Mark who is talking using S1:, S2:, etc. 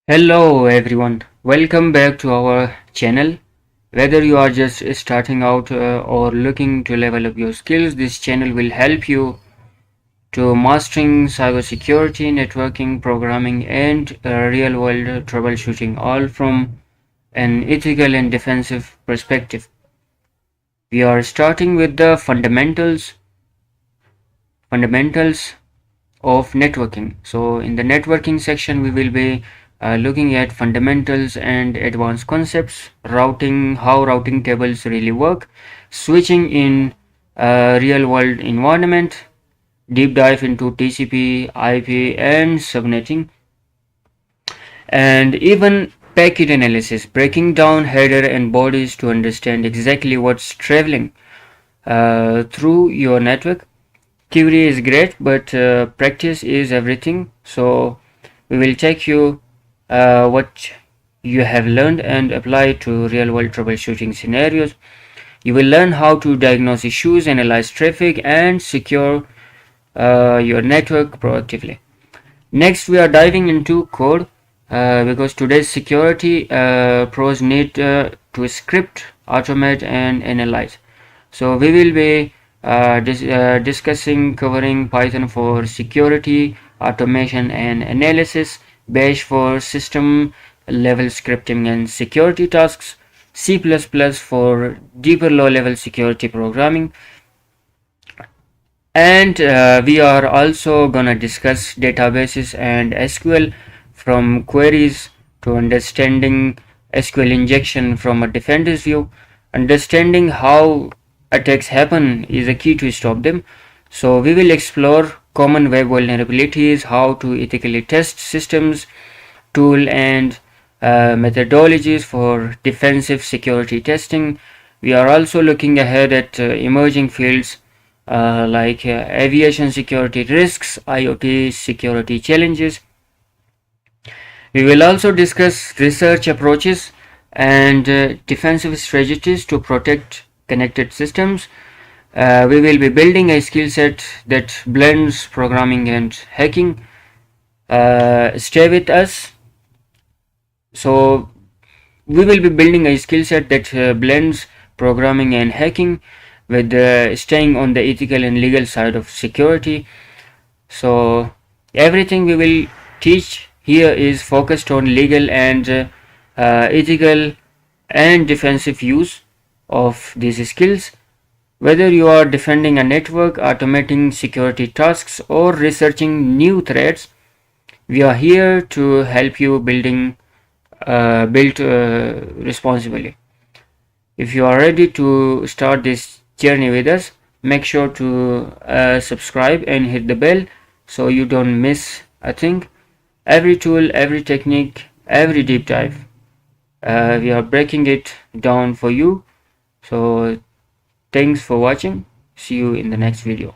S1: Hello everyone, welcome back to our channel. Whether you are just starting out or looking to level up your skills, this channel will help you to mastering cybersecurity, networking, programming, and real world troubleshooting, all from an ethical and defensive perspective. We are starting with the fundamentals of networking. So in the networking section we will be looking at fundamentals and advanced concepts, routing, how routing tables really work, switching in a real world environment, deep dive into TCP, IP and subnetting, and even packet analysis, breaking down header and bodies to understand exactly what's traveling through your network. Theory is great, but practice is everything. So we will take you what you have learned and apply to real world troubleshooting scenarios. You will learn how to diagnose issues, analyze traffic, and secure your network proactively. Next, we are diving into code because today's security pros need to script, automate, and analyze. So we will be discussing covering Python for security, automation, and analysis, Bash for system level scripting and security tasks, C++ for deeper low level security programming, and we are also gonna discuss databases and SQL, from queries to understanding SQL injection from a defender's view. Understanding how attacks happen is a key to stop them. So we will explore common web vulnerabilities, how to ethically test systems, tool and methodologies for defensive security testing. We are also looking ahead at emerging fields like aviation security risks, IoT security challenges. We will also discuss research approaches and defensive strategies to protect connected systems. We will be building a skill set that blends programming and hacking. Stay with us. So we will be building a skill set that blends programming and hacking with staying on the ethical and legal side of security. So everything we will teach here is focused on legal and ethical and defensive use of these skills. Whether you are defending a network, automating security tasks, or researching new threats, we are here to help you build responsibly. If you are ready to start this journey with us, make sure to subscribe and hit the bell so you don't miss a thing. Every tool, every technique, every deep dive, we are breaking it down for you. So thanks for watching. See you in the next video.